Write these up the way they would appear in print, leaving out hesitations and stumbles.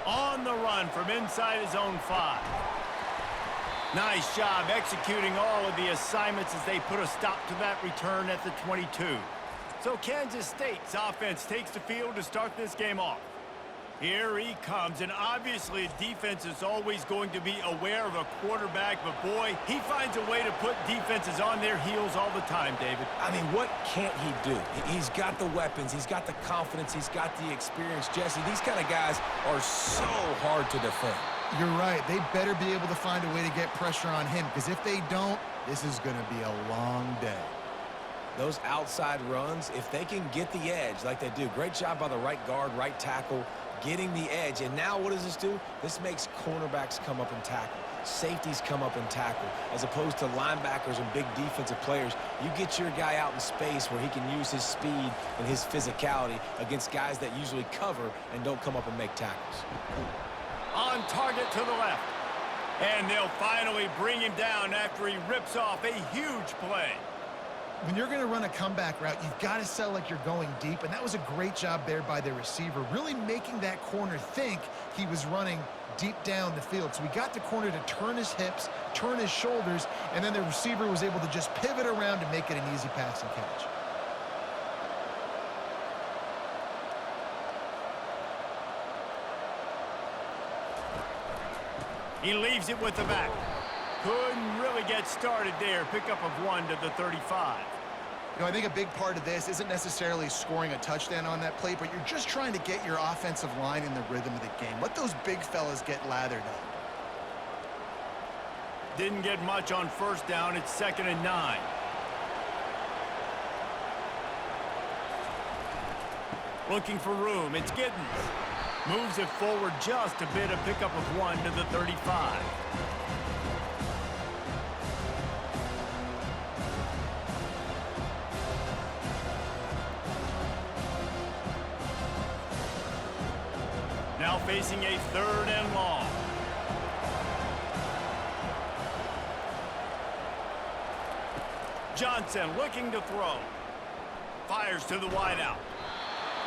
On the run from inside his own 5. Nice job executing all of the assignments as they put a stop to that return at the 22. So Kansas State's offense takes the field to start this game off. Here he comes, and obviously defense is always going to be aware of a quarterback, but boy, he finds a way to put defenses on their heels all the time, David. I mean, what can't he do? He's got the weapons, he's got the confidence, he's got the experience. Jesse, these kind of guys are so hard to defend. You're right. They better be able to find a way to get pressure on him, because if they don't, this is going to be a long day. Those outside runs, if they can get the edge like they do, great job by the right guard, right tackle, getting the edge. And now what does this do? This makes cornerbacks come up and tackle. Safeties come up and tackle. As opposed to linebackers and big defensive players, you get your guy out in space where he can use his speed and his physicality against guys that usually cover and don't come up and make tackles. On target to the left. And they'll finally bring him down after he rips off a huge play. When you're going to run a comeback route, you've got to sell like you're going deep, and that was a great job there by the receiver, really making that corner think he was running deep down the field. So we got the corner to turn his hips, turn his shoulders, and then the receiver was able to just pivot around and make it an easy pass and catch. He leaves it with the back. Couldn't really get started there. Pickup of 1 to the 35. You know, I think a big part of this isn't necessarily scoring a touchdown on that play, but you're just trying to get your offensive line in the rhythm of the game. Let those big fellas get lathered up. Didn't get much on first down. It's 2nd and 9. Looking for room. It's Giddens. Moves it forward just a bit. A pickup of 1 to the 35. Now facing a 3rd and long. Johnson looking to throw. Fires to the wideout.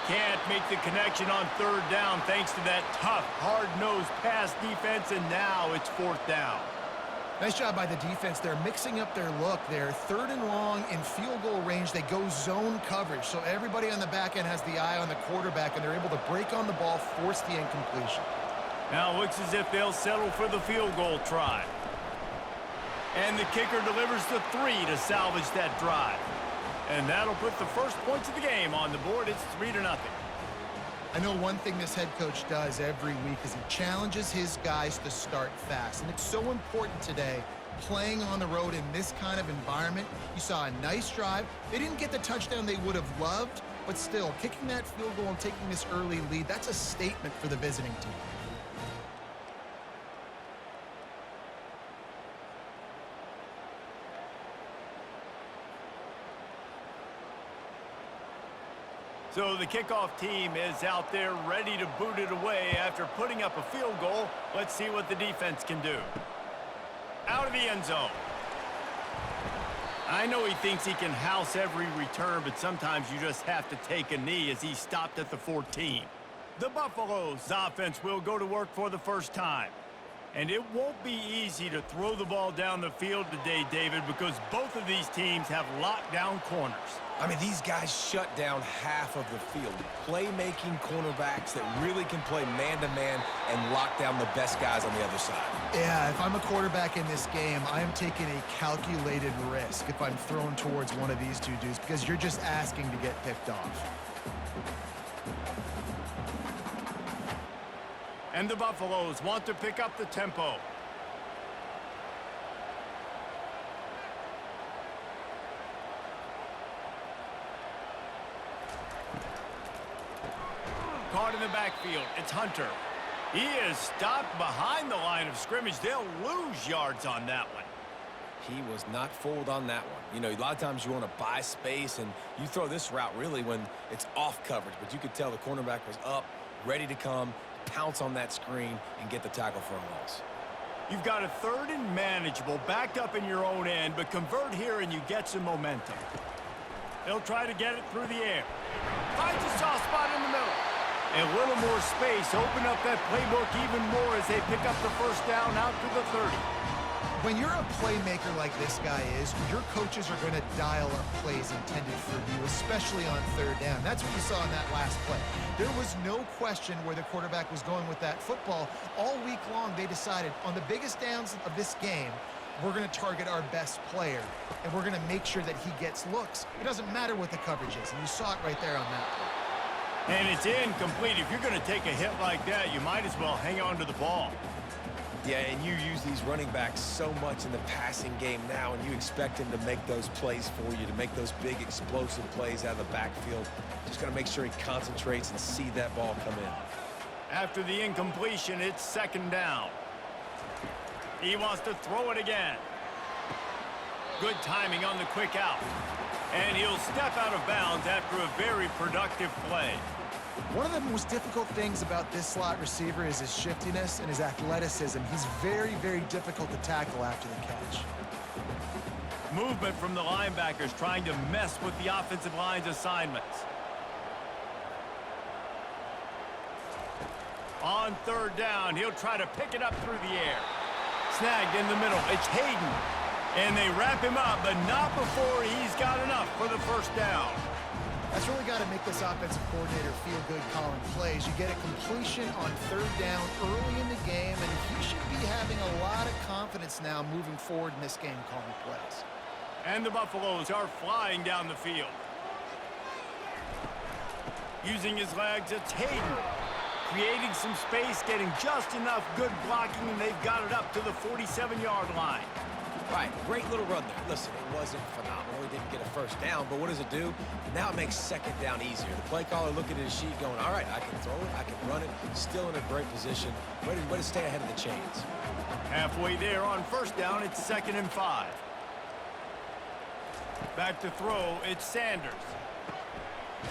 Can't make the connection on 3rd down thanks to that tough, hard-nosed pass defense, and now it's 4th down. Nice job by the defense. They're mixing up their look. They're 3rd and long in field goal range. They go zone coverage, so everybody on the back end has the eye on the quarterback, and they're able to break on the ball, force the incompletion. Now it looks as if they'll settle for the field goal try. And the kicker delivers the 3 to salvage that drive. And that'll put the first points of the game on the board. It's 3-0. I know one thing this head coach does every week is he challenges his guys to start fast. And it's so important today, playing on the road in this kind of environment. You saw a nice drive. They didn't get the touchdown they would have loved, but still, kicking that field goal and taking this early lead, that's a statement for the visiting team. So the kickoff team is out there ready to boot it away after putting up a field goal. Let's see what the defense can do. Out of the end zone. I know he thinks he can house every return, but sometimes you just have to take a knee as he stopped at the 14. The Buffaloes offense will go to work for the first time. And it won't be easy to throw the ball down the field today, David, because both of these teams have lockdown corners. I mean, these guys shut down half of the field. Playmaking cornerbacks that really can play man-to-man and lock down the best guys on the other side. Yeah, if I'm a quarterback in this game, I am taking a calculated risk if I'm thrown towards one of these two dudes, because you're just asking to get picked off. And the Buffaloes want to pick up the tempo. Caught in the backfield. It's Hunter. He is stopped behind the line of scrimmage. They'll lose yards on that one. He was not fooled on that one. You know, a lot of times you want to buy space, and you throw this route really when it's off coverage. But you could tell the cornerback was up, ready to come, pounce on that screen, and get the tackle for a loss. You've got a 3rd and manageable, backed up in your own end, but convert here and you get some momentum. They'll try to get it through the air. Finds a soft spot in the middle. A little more space, open up that playbook even more as they pick up the first down out to the 30. When you're a playmaker like this guy is, your coaches are going to dial up plays intended for you, especially on third down. That's what you saw in that last play. There was no question where the quarterback was going with that football. All week long, they decided on the biggest downs of this game, we're going to target our best player, and we're going to make sure that he gets looks. It doesn't matter what the coverage is, and you saw it right there on that play. And it's incomplete. If you're going to take a hit like that, you might as well hang on to the ball. Yeah, and you use these running backs so much in the passing game now, and you expect him to make those plays for you, to make those big explosive plays out of the backfield. Just got to make sure he concentrates and see that ball come in. After the incompletion, it's second down. He wants to throw it again. Good timing on the quick out. And he'll step out of bounds after a very productive play. One of the most difficult things about this slot receiver is his shiftiness and his athleticism. He's very, very difficult to tackle after the catch. Movement from the linebackers trying to mess with the offensive line's assignments. On third down, he'll try to pick it up through the air. Snagged in the middle. It's Hayden. And they wrap him up, but not before he's got enough for the first down. That's really got to make this offensive coordinator feel good calling plays. You get a completion on third down early in the game, and he should be having a lot of confidence now moving forward in this game calling plays. And the Buffaloes are flying down the field. Using his legs, it's Hayden. Creating some space, getting just enough good blocking, and they've got it up to the 47-yard line. Right, great little run there. Listen, it wasn't phenomenal. He didn't get a first down, but what does it do? Now it makes second down easier. The play caller looking at his sheet going, all right, I can throw it, I can run it. Still in a great position. Way to stay ahead of the chains. Halfway there on first down, it's 2nd and 5. Back to throw, it's Sanders.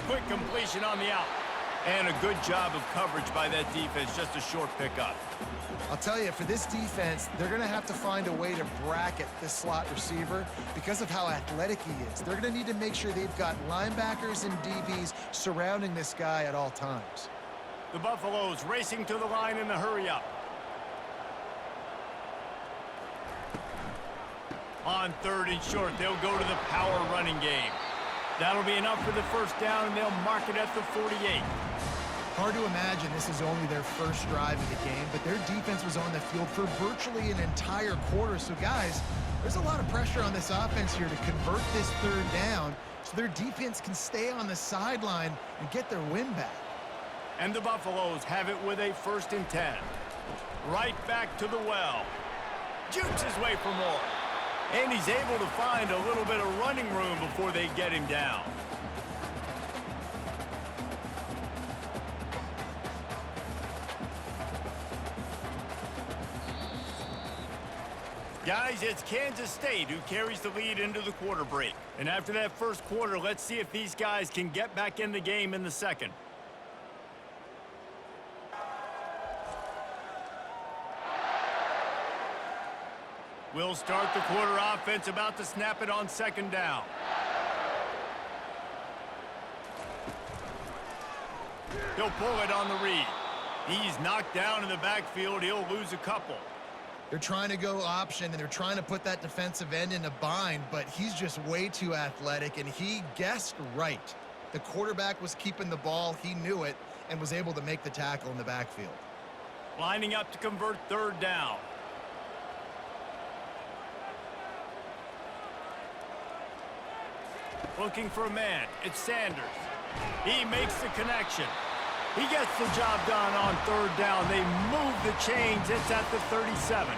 Quick completion on the out. And a good job of coverage by that defense, just a short pickup. I'll tell you, for this defense, they're going to have to find a way to bracket this slot receiver because of how athletic he is. They're going to need to make sure they've got linebackers and DBs surrounding this guy at all times. The Buffaloes racing to the line in the hurry-up. On third and short, they'll go to the power running game. That'll be enough for the first down, and they'll mark it at the 48. Hard to imagine this is only their first drive of the game, but their defense was on the field for virtually an entire quarter. So, guys, there's a lot of pressure on this offense here to convert this third down so their defense can stay on the sideline and get their win back. And the Buffaloes have it with a 1st and 10. Right back to the well. Jukes his way for more. And he's able to find a little bit of running room before they get him down. Guys, it's Kansas State who carries the lead into the quarter break. And after that first quarter, let's see if these guys can get back in the game in the second. We'll start the quarter offense, about to snap it on 2nd down. He'll pull it on the read. He's knocked down in the backfield. He'll lose a couple. They're trying to go option, and they're trying to put that defensive end in a bind, but he's just way too athletic, and he guessed right. The quarterback was keeping the ball. He knew it and was able to make the tackle in the backfield. Lining up to convert third down. Looking for a man. It's Sanders. He makes the connection. He gets the job done on third down. They move the chains. It's at the 37.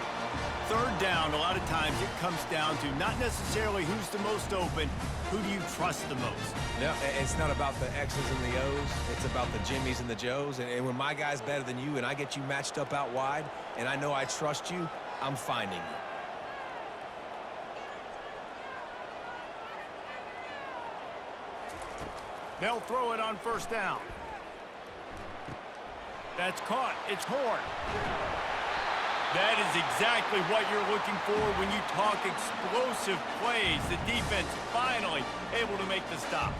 Third down, a lot of times it comes down to not necessarily who's the most open, who do you trust the most? Yeah, it's not about the X's and the O's. It's about the Jimmys and the Joes. And when my guy's better than you and I get you matched up out wide and I know I trust you, I'm finding you. They'll throw it on first down. That's caught. It's Horn. That is exactly what you're looking for when you talk explosive plays. The defense finally able to make the stop.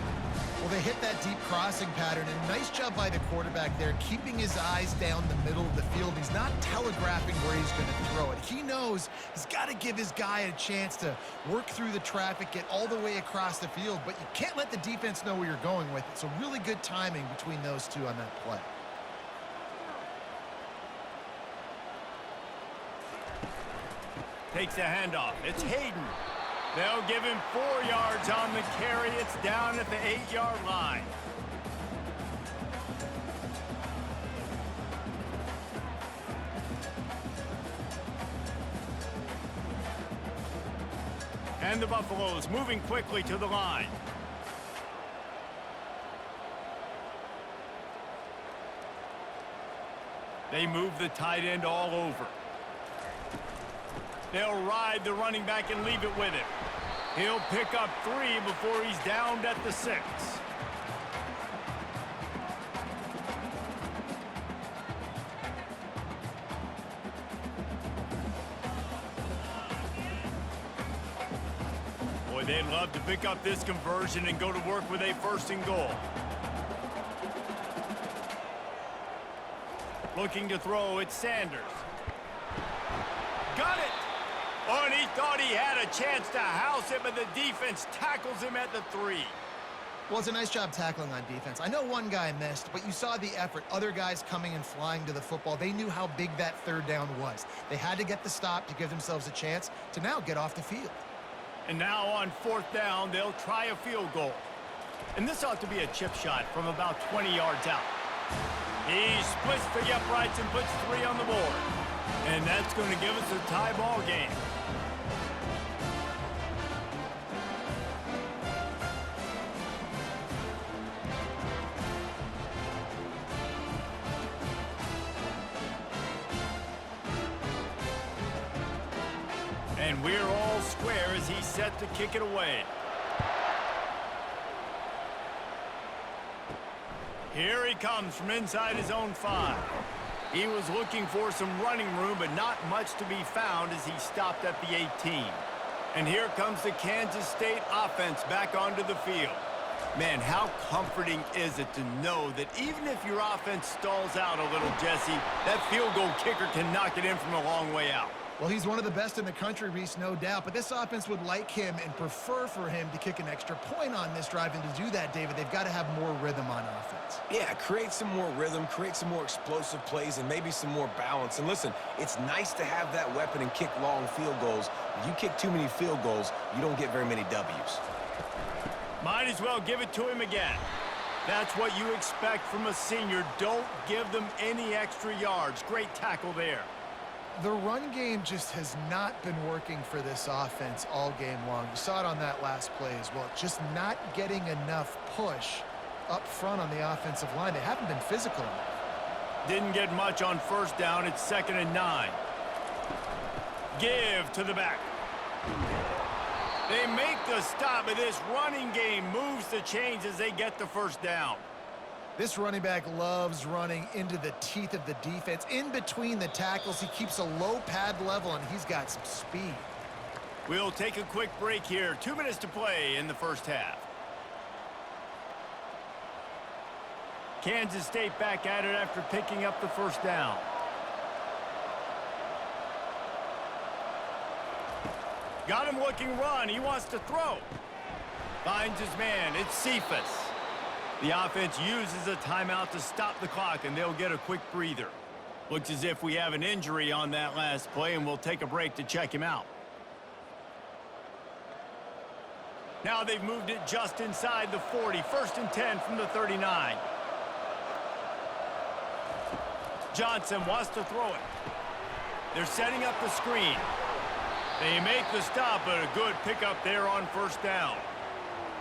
Well, they hit that deep crossing pattern, and nice job by the quarterback there, keeping his eyes down the middle of the field. He's not telegraphing where he's going to throw it. He knows he's got to give his guy a chance to work through the traffic, get all the way across the field, but you can't let the defense know where you're going with it. So really good timing between those two on that play. Takes a handoff. It's Hayden. They'll give him 4 yards on the carry. It's down at the 8-yard line. And the Buffaloes moving quickly to the line. They move the tight end all over. They'll ride the running back and leave it with him. He'll pick up 3 before he's downed at the 6. Boy, they'd love to pick up this conversion and go to work with a 1st and goal. Looking to throw, it's Sanders. Got it! Oh, and he thought he had a chance to house it, but the defense tackles him at the 3. Well, it's a nice job tackling on defense. I know one guy missed, but you saw the effort. Other guys coming and flying to the football. They knew how big that 3rd down was. They had to get the stop to give themselves a chance to now get off the field. And now on 4th down, they'll try a field goal. And this ought to be a chip shot from about 20 yards out. He splits the uprights and puts 3 on the board. And that's going to give us a tie ball game. And we're all square as he's set to kick it away. Here he comes from inside his own 5. He was looking for some running room, but not much to be found as he stopped at the 18. And here comes the Kansas State offense back onto the field. Man, how comforting is it to know that even if your offense stalls out a little, Jesse, that field goal kicker can knock it in from a long way out. Well, he's one of the best in the country, Reese, no doubt. But this offense would like him and prefer for him to kick an extra point on this drive. And to do that, David, they've got to have more rhythm on offense. Yeah, create some more rhythm, create some more explosive plays, and maybe some more balance. And listen, it's nice to have that weapon and kick long field goals. If you kick too many field goals, you don't get very many W's. Might as well give it to him again. That's what you expect from a senior. Don't give them any extra yards. Great tackle there. The run game just has not been working for this offense all game long. You saw it on that last play as well. Just not getting enough push up front on the offensive line. They haven't been physical enough. Didn't get much on 1st down. It's 2nd and 9. Give to the back. They make the stop, but this running game moves the chains as they get the 1st down. This running back loves running into the teeth of the defense. In between the tackles, he keeps a low pad level, and he's got some speed. We'll take a quick break here. 2 minutes to play in the 1st half. Kansas State back at it after picking up the 1st down. Got him looking run. He wants to throw. Finds his man. It's Cephas. The offense uses a timeout to stop the clock, and they'll get a quick breather. Looks as if we have an injury on that last play, and we'll take a break to check him out. Now they've moved it just inside the 40. 1st and 10 from the 39. Johnson wants to throw it. They're setting up the screen. They make the stop, but a good pickup there on 1st down.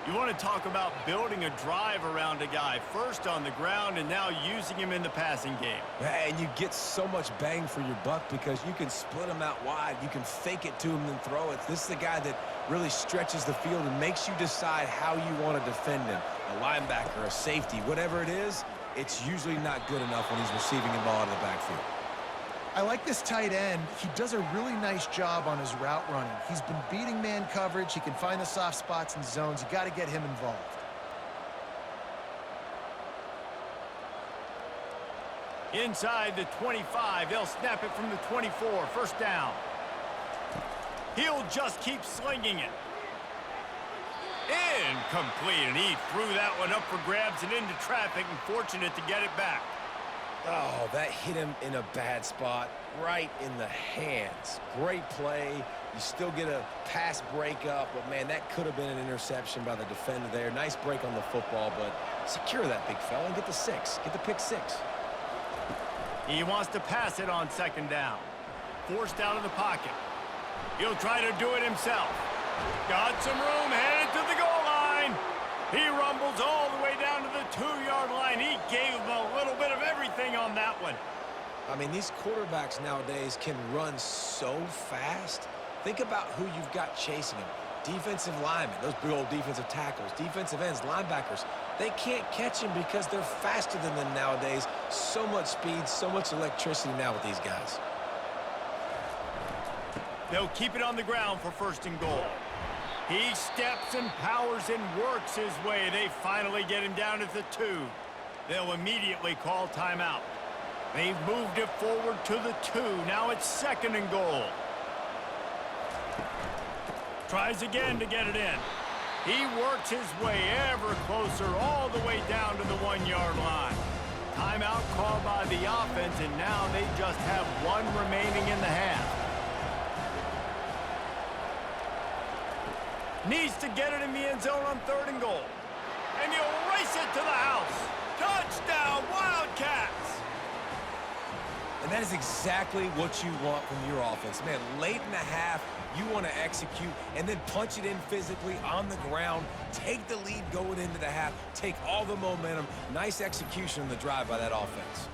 You want to talk about building a drive around a guy. First on the ground and now using him in the passing game. And you get so much bang for your buck because you can split him out wide. You can fake it to him and throw it. This is the guy that really stretches the field and makes you decide how you want to defend him. A linebacker, a safety, whatever it is, it's usually not good enough when he's receiving the ball out of the backfield. I like this tight end. He does a really nice job on his route running. He's been beating man coverage. He can find the soft spots and zones. You got to get him involved. Inside the 25, they'll snap it from the 24, first down. He'll just keep slinging it. Incomplete, and he threw that one up for grabs and into traffic, and fortunate to get it back. Oh, that hit him in a bad spot, right in the hands. Great play. You still get a pass breakup, but, man, that could have been an interception by the defender there. Nice break on the football, but secure that big fella and get the 6. Get the pick 6. He wants to pass it on second down. Forced out of the pocket. He'll try to do it himself. Got some room, headed to the goal line. He rumbles all the way down to the 2-yard line. He gave him a little bit of everything on that one. I mean, these quarterbacks nowadays can run so fast. Think about who you've got chasing them. Defensive linemen, those big old defensive tackles, defensive ends, linebackers. They can't catch him because they're faster than them nowadays. So much speed, so much electricity now with these guys. They'll keep it on the ground for first and goal. He steps and powers and works his way. They finally get him down at the 2. They'll immediately call timeout. They've moved it forward to the 2. Now it's second and goal. Tries again to get it in. He works his way ever closer all the way down to the 1-yard line. Timeout called by the offense, and now they just have 1 remaining in the half. Needs to get it in the end zone on third and goal. And he'll race it to the house. Touchdown, Wildcats! And that is exactly what you want from your offense. Man, late in the half, you want to execute and then punch it in physically on the ground. Take the lead going into the half. Take all the momentum. Nice execution on the drive by that offense.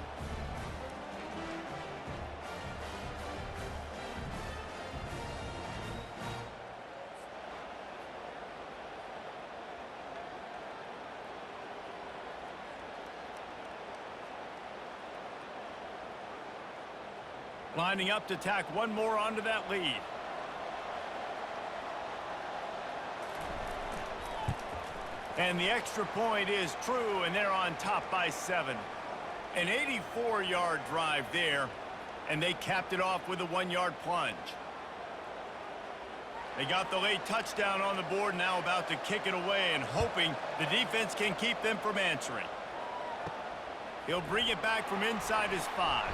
Lining up to tack one more onto that lead. And the extra point is true, and they're on top by 7. An 84-yard drive there, and they capped it off with a 1-yard plunge. They got the late touchdown on the board, now about to kick it away and hoping the defense can keep them from answering. He'll bring it back from inside his 5.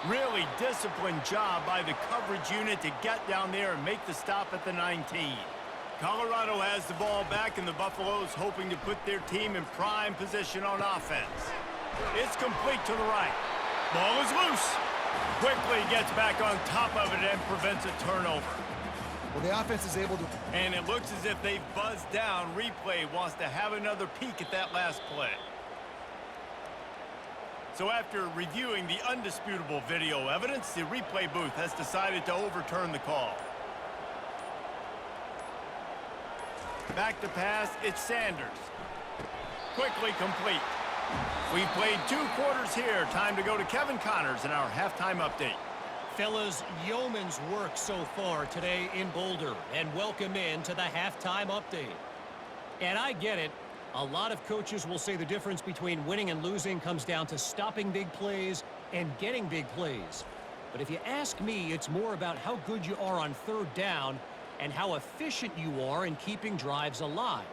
Really disciplined job by the coverage unit to get down there and make the stop at the 19. Colorado has the ball back, and the Buffaloes hoping to put their team in prime position on offense. It's complete to the right. Ball is loose. Quickly gets back on top of it and prevents a turnover. Well, the offense is able to... And it looks as if they've buzzed down. Replay wants to have another peek at that last play. So after reviewing the undisputable video evidence, the replay booth has decided to overturn the call. Back to pass, it's Sanders. Quickly complete. We've played 2 quarters here. Time to go to Kevin Connors in our halftime update. Fellas, yeoman's work so far today in Boulder, and welcome in to the halftime update. And I get it. A lot of coaches will say the difference between winning and losing comes down to stopping big plays and getting big plays. But if you ask me, it's more about how good you are on third down and how efficient you are in keeping drives alive.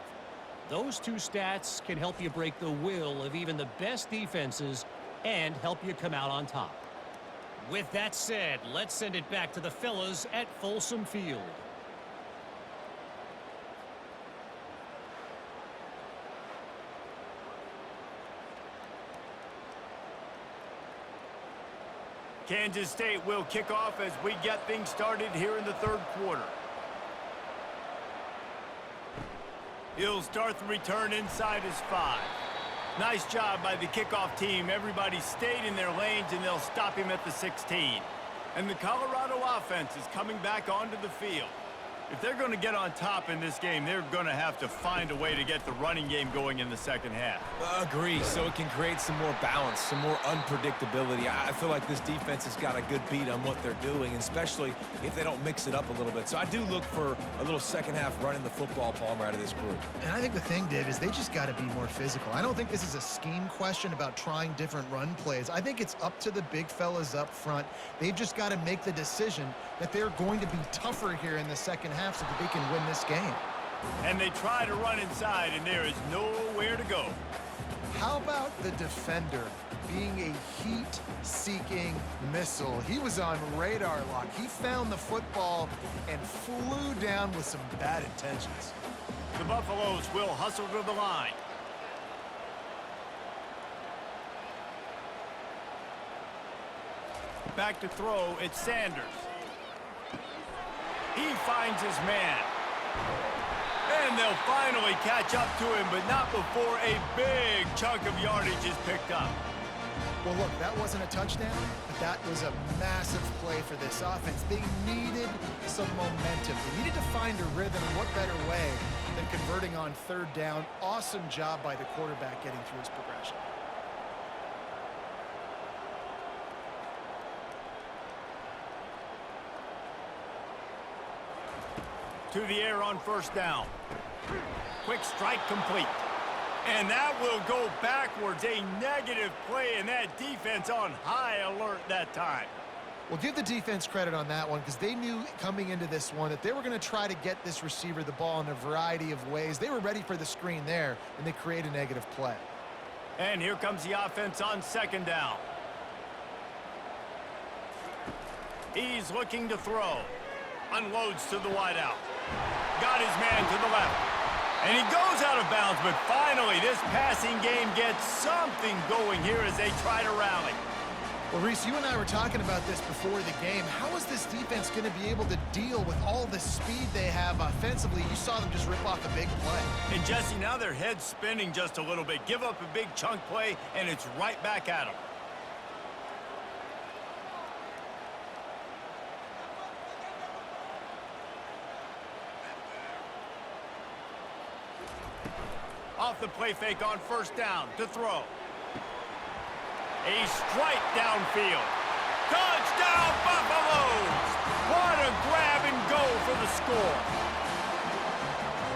Those 2 stats can help you break the will of even the best defenses and help you come out on top. With that said, let's send it back to the fellas at Folsom Field. Kansas State will kick off as we get things started here in the third quarter. He'll start the return inside his 5. Nice job by the kickoff team. Everybody stayed in their lanes, and they'll stop him at the 16. And the Colorado offense is coming back onto the field. If they're going to get on top in this game, they're going to have to find a way to get the running game going in the second half. Agree, so it can create some more balance, some more unpredictability. I feel like this defense has got a good beat on what they're doing, especially if they don't mix it up a little bit. So I do look for a little second half running the football, Palmer, out of this group. And I think the thing, Dave, is they just got to be more physical. I don't think this is a scheme question about trying different run plays. I think it's up to the big fellas up front. They've just got to make the decision that they're going to be tougher here in the second half so that they can win this game. And they try to run inside, and there is nowhere to go. How about the defender being a heat-seeking missile? He was on radar lock. He found the football and flew down with some bad intentions. The Buffaloes will hustle to the line. Back to throw, it's Sanders. He finds his man. And they'll finally catch up to him, but not before a big chunk of yardage is picked up. Well, look, that wasn't a touchdown, but that was a massive play for this offense. They needed some momentum. They needed to find a rhythm, and what better way than converting on third down. Awesome job by the quarterback getting through his progression. To the air on first down. Quick strike complete. And that will go backwards. A negative play, and that defense on high alert that time. Well, give the defense credit on that one because they knew coming into this one that they were going to try to get this receiver the ball in a variety of ways. They were ready for the screen there, and they create a negative play. And here comes the offense on second down. He's looking to throw. Unloads to the wideout. Got his man to the left. And he goes out of bounds, but finally this passing game gets something going here as they try to rally. Well, Reese, you and I were talking about this before the game. How is this defense going to be able to deal with all the speed they have offensively? You saw them just rip off a big play. And Jesse, now their head's spinning just a little bit. Give up a big chunk play, and it's right back at them. Off the play fake on first down to throw. A strike downfield. Touchdown, Buffaloes! What a grab and go for the score.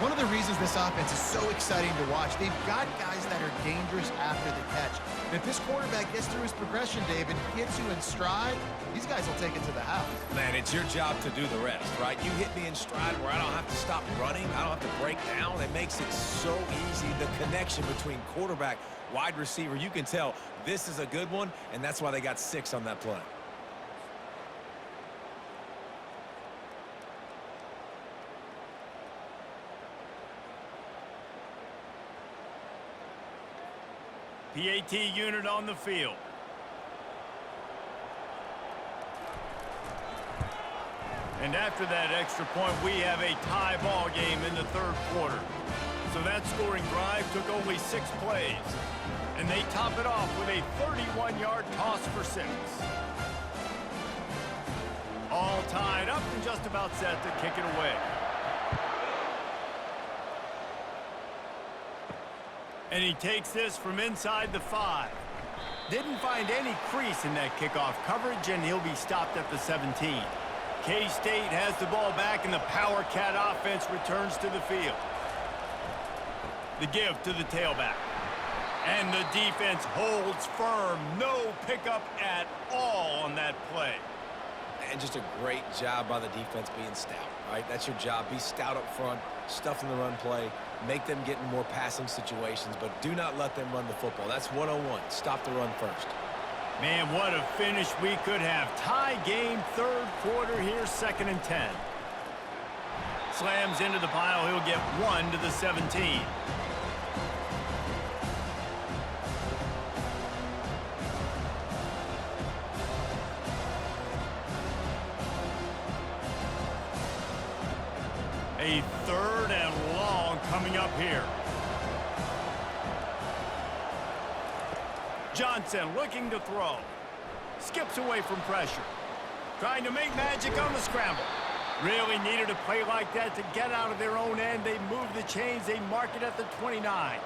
One of the reasons this offense is so exciting to watch, they've got guys that are dangerous after the catch. And if this quarterback gets through his progression, David, hits you in stride, these guys will take it to the house. Man, it's your job to do the rest, right? You hit me in stride where I don't have to stop running. I don't have to break down. It makes it so easy. The connection between quarterback, wide receiver, you can tell this is a good one, and that's why they got 6 on that play. PAT unit on the field. And after that extra point, we have a tie ball game in the third quarter. So that scoring drive took only 6 plays. And they top it off with a 31-yard toss for 6. All tied up and just about set to kick it away. And he takes this from inside the 5. Didn't find any crease in that kickoff coverage, and he'll be stopped at the 17. K-State has the ball back, and the Power Cat offense returns to the field. The give to the tailback. And the defense holds firm. No pickup at all on that play. And just a great job by the defense being stout, right? That's your job. Be stout up front, stuff in the run play, make them get in more passing situations, but do not let them run the football. That's 101. Stop the run first. Man, what a finish we could have. Tie game, third quarter here, 2nd and 10. Slams into the pile. He'll get 1 to the 17. A 3rd and long coming up here. Johnson looking to throw. Skips away from pressure. Trying to make magic on the scramble. Really needed a play like that to get out of their own end. They move the chains. They mark it at the 29.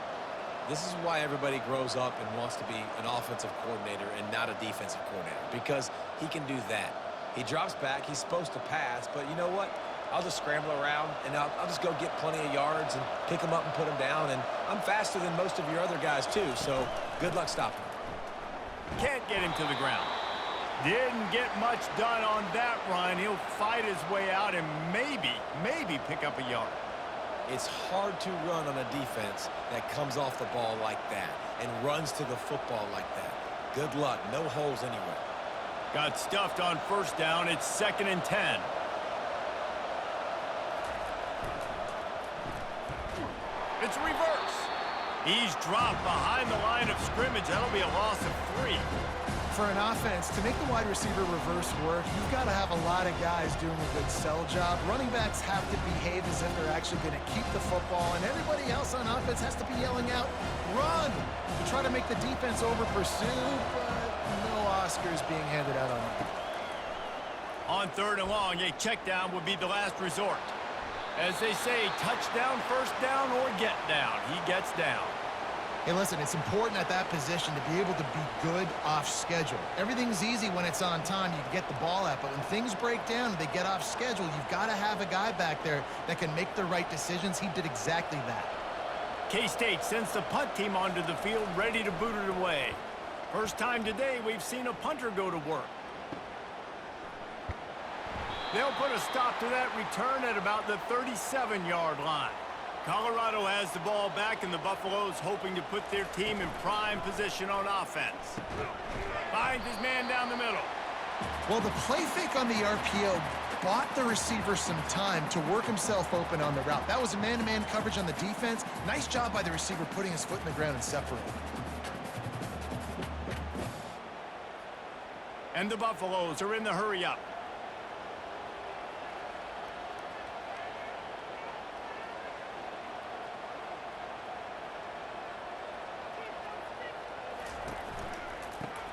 This is why everybody grows up and wants to be an offensive coordinator and not a defensive coordinator, because he can do that. He drops back. He's supposed to pass, but you know what? I'll just scramble around, and I'll just go get plenty of yards and pick them up and put them down, and I'm faster than most of your other guys, too, so good luck stopping him. Can't get him to the ground. Didn't get much done on that run. He'll fight his way out and maybe pick up a yard. It's hard to run on a defense that comes off the ball like that and runs to the football like that. Good luck. No holes anywhere. Got stuffed on first down. It's 2nd and 10. It's reverse. He's dropped behind the line of scrimmage. That'll be a loss of 3. For an offense, to make the wide receiver reverse work, you've got to have a lot of guys doing a good sell job. Running backs have to behave as if they're actually going to keep the football, and everybody else on offense has to be yelling out, run, to try to make the defense over-pursue, but no Oscars being handed out on that. On 3rd and long, a check down would be the last resort. As they say, touchdown, first down, or get down. He gets down. Hey, listen, it's important at that position to be able to be good off schedule. Everything's easy when it's on time. You can get the ball out, but when things break down and they get off schedule, you've got to have a guy back there that can make the right decisions. He did exactly that. K-State sends the punt team onto the field, ready to boot it away. First time today we've seen a punter go to work. They'll put a stop to that return at about the 37-yard line. Colorado has the ball back, and the Buffaloes hoping to put their team in prime position on offense. Finds his man down the middle. Well, the play fake on the RPO bought the receiver some time to work himself open on the route. That was a man-to-man coverage on the defense. Nice job by the receiver putting his foot in the ground and separating. And the Buffaloes are in the hurry-up.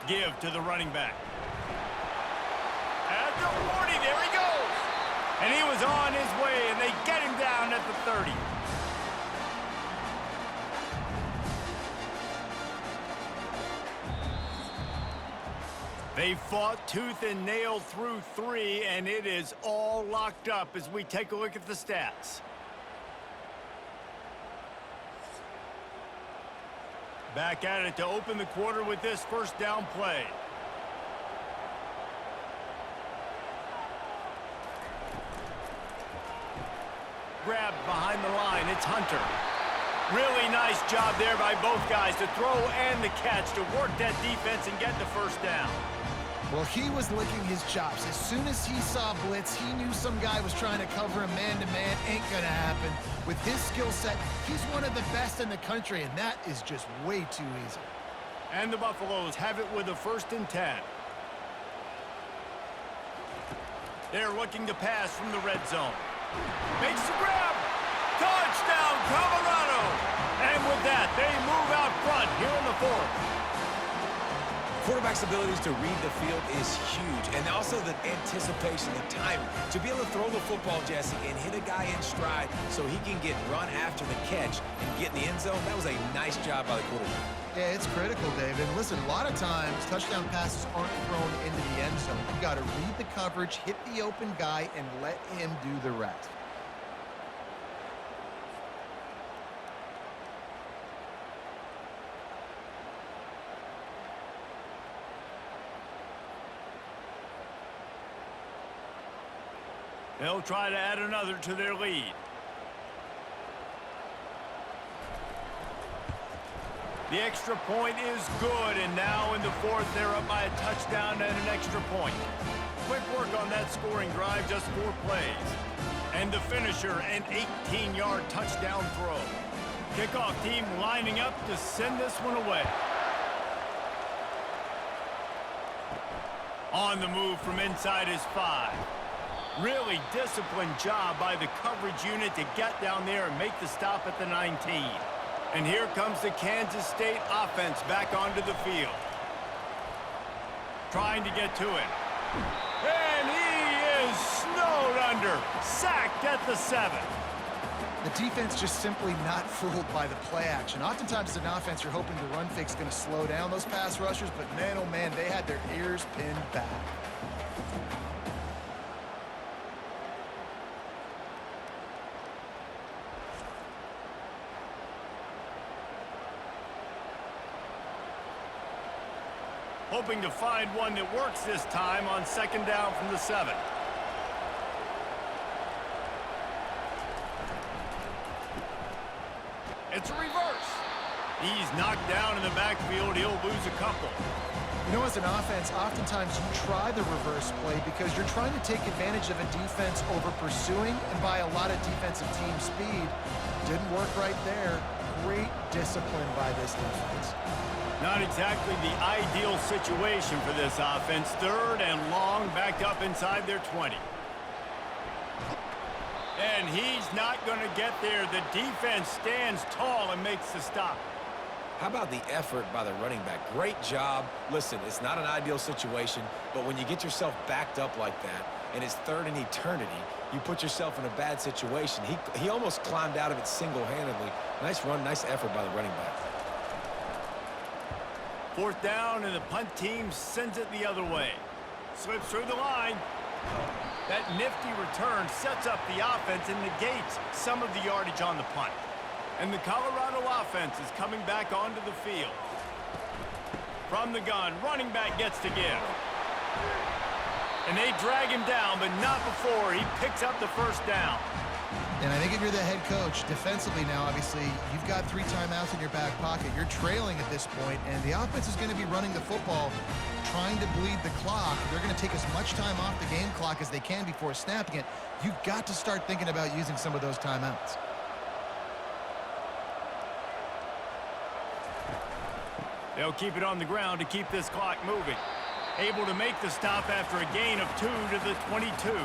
Give to the running back. At the 40, there he goes. And he was on his way, and they get him down at the 30. They fought tooth and nail through 3, and it is all locked up as we take a look at the stats. Back at it to open the quarter with this first down play. Grabbed behind the line. It's Hunter. Really nice job there by both guys to throw and the catch to work that defense and get the first down. Well, he was licking his chops. As soon as he saw blitz, he knew some guy was trying to cover him man-to-man. Ain't gonna happen. With his skill set, he's one of the best in the country, and that is just way too easy. And the Buffaloes have it with a 1st and 10. They're looking to pass from the red zone. Makes the grab. Touchdown, Colorado. And with that, they move out front here in the 4th. Quarterback's abilities to read the field is huge, and also the anticipation, the timing. To be able to throw the football, Jesse, and hit a guy in stride so he can get run after the catch and get in the end zone, that was a nice job by the quarterback. Yeah, it's critical, David. Listen, a lot of times, touchdown passes aren't thrown into the end zone. You got to read the coverage, hit the open guy, and let him do the rest. They'll try to add another to their lead. The extra point is good, and now in the 4th, they're up by a touchdown and an extra point. Quick work on that scoring drive, just 4 plays. And the finisher, an 18-yard touchdown throw. Kickoff team lining up to send this one away. On the move from inside his 5. Really disciplined job by the coverage unit to get down there and make the stop at the 19. And here comes the Kansas State offense back onto the field. Trying to get to him. And he is snowed under. Sacked at the 7. The defense just simply not fooled by the play action. Oftentimes, as an offense, you're hoping the run fake's going to slow down those pass rushers, but man, oh man, they had their ears pinned back. Hoping to find one that works this time on 2nd down from the 7. It's a reverse. He's knocked down in the backfield. He'll lose a couple. You know, as an offense, oftentimes you try the reverse play because you're trying to take advantage of a defense over pursuing and by a lot of defensive team speed. Didn't work right there. Great discipline by this defense. Not exactly the ideal situation for this offense. 3rd and long, backed up inside their 20. And he's not going to get there. The defense stands tall and makes the stop. How about the effort by the running back? Great job. Listen, it's not an ideal situation, but when you get yourself backed up like that, and it's 3rd and eternity, you put yourself in a bad situation. He almost climbed out of it single-handedly. Nice run, nice effort by the running back. 4th down, and the punt team sends it the other way. Slips through the line. That nifty return sets up the offense and negates some of the yardage on the punt. And the Colorado offense is coming back onto the field. From the gun, running back gets to give. And they drag him down, but not before he picks up the 1st down. And I think if you're the head coach, defensively now, obviously, you've got 3 timeouts in your back pocket. You're trailing at this point, and the offense is going to be running the football, trying to bleed the clock. They're going to take as much time off the game clock as they can before snapping it. You've got to start thinking about using some of those timeouts. They'll keep it on the ground to keep this clock moving. Able to make the stop after a gain of 2 to the 22.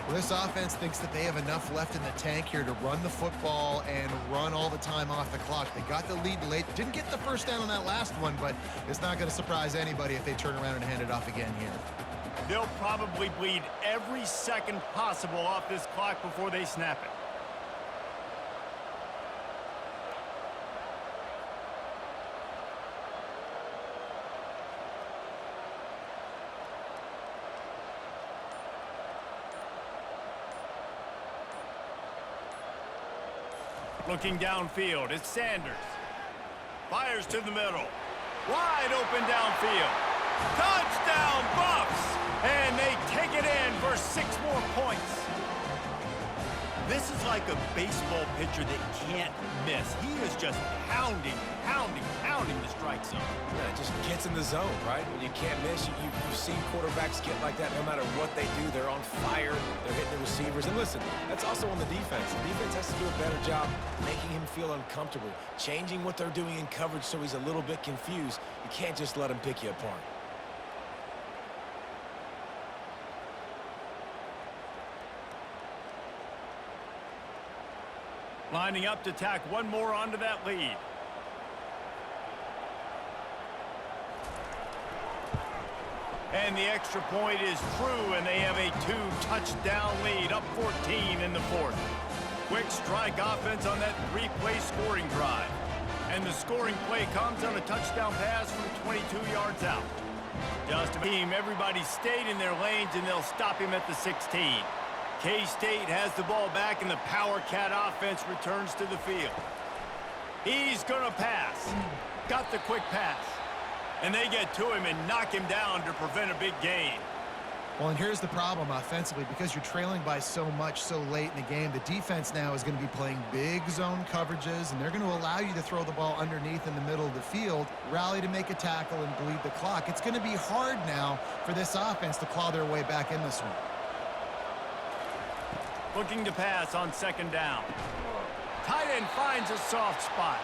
Well, this offense thinks that they have enough left in the tank here to run the football and run all the time off the clock. They got the lead late. Didn't get the 1st down on that last one, but it's not going to surprise anybody if they turn around and hand it off again here. They'll probably bleed every second possible off this clock before they snap it. Looking downfield, it's Sanders. Fires to the middle. Wide open downfield. Touchdown Buffs! And they take it in for 6 more points. This is like a baseball pitcher that can't miss. He is just pounding the strike zone. Yeah, it just gets in the zone, right? When you can't miss, you've seen quarterbacks get like that no matter what they do. They're on fire. They're hitting the receivers. And listen, that's also on the defense. The defense has to do a better job making him feel uncomfortable, changing what they're doing in coverage so he's a little bit confused. You can't just let him pick you apart. Lining up to tack one more onto that lead. And the extra point is true, and they have a 2-touchdown lead, up 14 in the 4th. Quick strike offense on that 3-play scoring drive. And the scoring play comes on a touchdown pass from 22 yards out. Just a team, everybody stayed in their lanes, and they'll stop him at the 16. K-State has the ball back, and the Power Cat offense returns to the field. He's going to pass. Got the quick pass. And they get to him and knock him down to prevent a big gain. Well, and here's the problem offensively. Because you're trailing by so much so late in the game, the defense now is going to be playing big zone coverages, and they're going to allow you to throw the ball underneath in the middle of the field, rally to make a tackle, and bleed the clock. It's going to be hard now for this offense to claw their way back in this one. Looking to pass on 2nd down. Tight end finds a soft spot.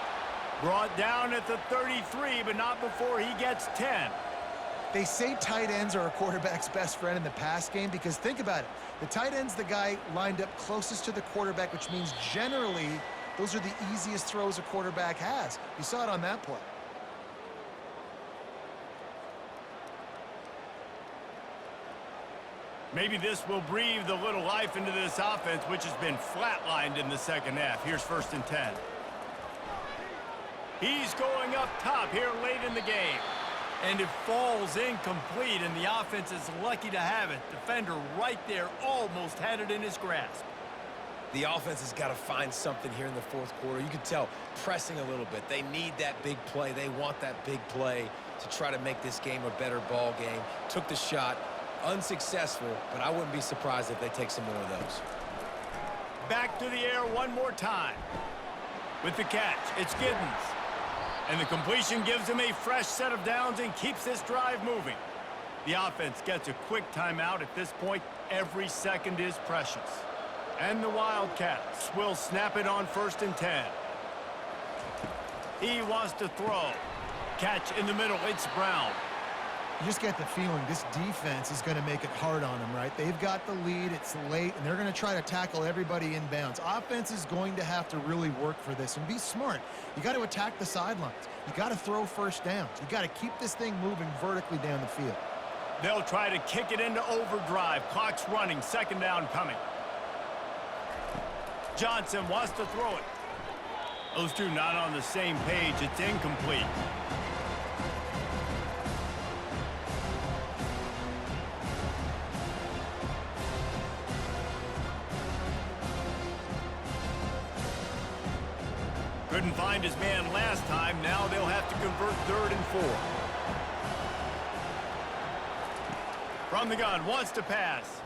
Brought down at the 33, but not before he gets 10. They say tight ends are a quarterback's best friend in the pass game because think about it. The tight end's the guy lined up closest to the quarterback, which means generally those are the easiest throws a quarterback has. You saw it on that play. Maybe this will breathe a little life into this offense, which has been flatlined in the second half. Here's 1st and 10. He's going up top here late in the game. And it falls incomplete, and the offense is lucky to have it. Defender right there almost had it in his grasp. The offense has got to find something here in the 4th quarter. You can tell pressing a little bit. They need that big play. They want that big play to try to make this game a better ball game. Took the shot, unsuccessful, but I wouldn't be surprised if they take some more of those. Back to the air one more time. With the catch, it's Giddens. And the completion gives him a fresh set of downs and keeps this drive moving. The offense gets a quick timeout at this point. Every second is precious. And the Wildcats will snap it on 1st and 10. He wants to throw. Catch in the middle. It's Brown. You just get the feeling this defense is going to make it hard on them, right? They've got the lead, it's late, and they're going to try to tackle everybody inbounds. Offense is going to have to really work for this and be smart. You got to attack the sidelines. You got to throw first downs. You got to keep this thing moving vertically down the field. They'll try to kick it into overdrive. Clock's running. 2nd down coming. Johnson wants to throw it. Those two not on the same page. It's incomplete. Couldn't find his man last time. Now they'll have to convert 3rd and 4. From the gun, wants to pass.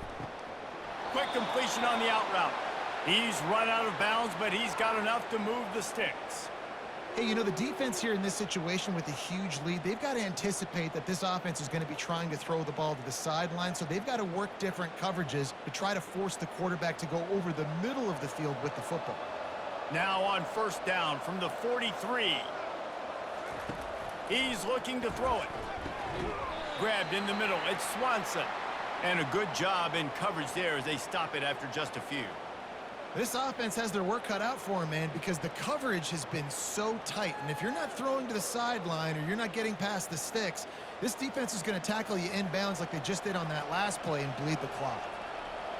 Quick completion on the out route. He's run out of bounds, but he's got enough to move the sticks. Hey, you know, the defense here in this situation with a huge lead, they've got to anticipate that this offense is going to be trying to throw the ball to the sideline, so they've got to work different coverages to try to force the quarterback to go over the middle of the field with the football. Now on 1st down from the 43. He's looking to throw it. Grabbed in the middle. It's Swanson. And a good job in coverage there as they stop it after just a few. This offense has their work cut out for them, man, because the coverage has been so tight. And if you're not throwing to the sideline or you're not getting past the sticks, this defense is going to tackle you inbounds like they just did on that last play and bleed the clock.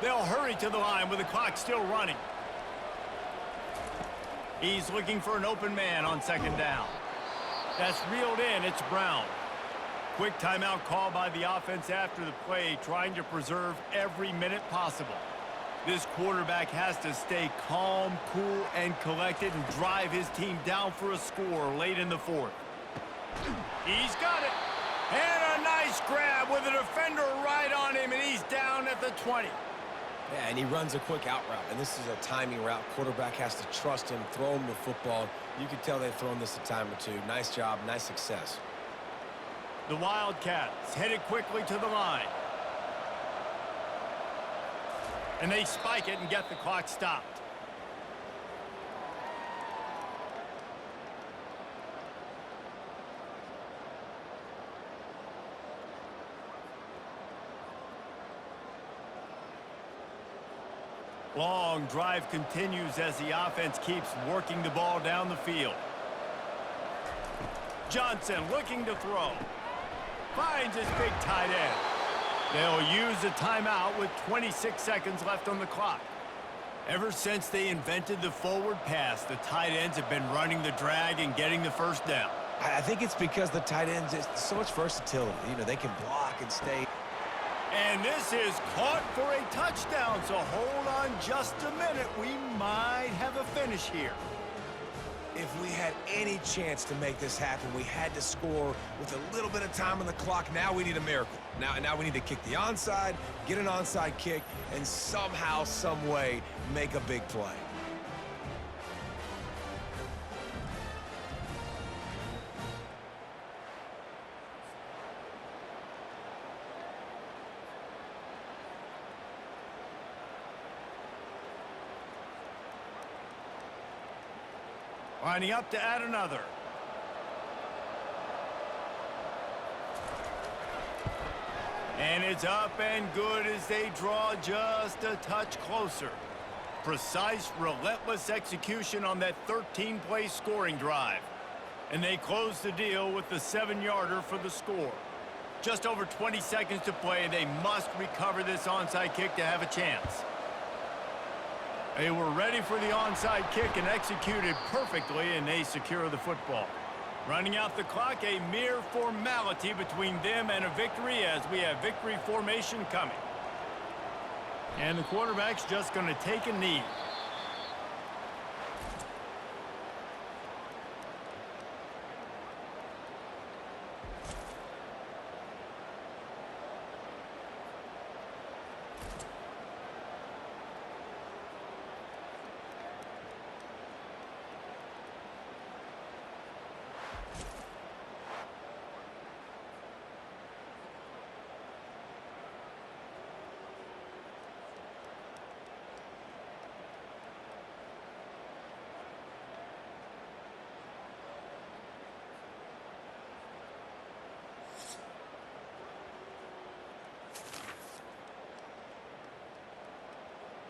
They'll hurry to the line with the clock still running. He's looking for an open man on 2nd down. That's reeled in. It's Brown. Quick timeout call by the offense after the play, trying to preserve every minute possible. This quarterback has to stay calm, cool, and collected and drive his team down for a score late in the 4th. He's got it. And a nice grab with a defender right on him, and he's down at the 20. Yeah, and he runs a quick out route, and this is a timing route. Quarterback has to trust him, throw him the football. You can tell they've thrown this a time or two. Nice job, nice success. The Wildcats headed quickly to the line. And they spike it and get the clock stopped. Long drive continues as the offense keeps working the ball down the field. Johnson looking to throw. Finds his big tight end. They'll use a timeout with 26 seconds left on the clock. Ever since they invented the forward pass, the tight ends have been running the drag and getting the 1st down. I think it's because the tight ends, it's so much versatility. You know, they can block and stay. And this is caught for a touchdown, so hold on just a minute. We might have a finish here. If we had any chance to make this happen, we had to score with a little bit of time on the clock. Now we need a miracle. Now we need to kick the onside, get an onside kick, and somehow, some way, make a big play. Lining up to add another. And it's up and good as they draw just a touch closer. Precise, relentless execution on that 13-play scoring drive. And they close the deal with the 7-yarder for the score. Just over 20 seconds to play. They must recover this onside kick to have a chance. They were ready for the onside kick and executed perfectly, and they secure the football. Running out the clock, a mere formality between them and a victory as we have victory formation coming. And the quarterback's just going to take a knee.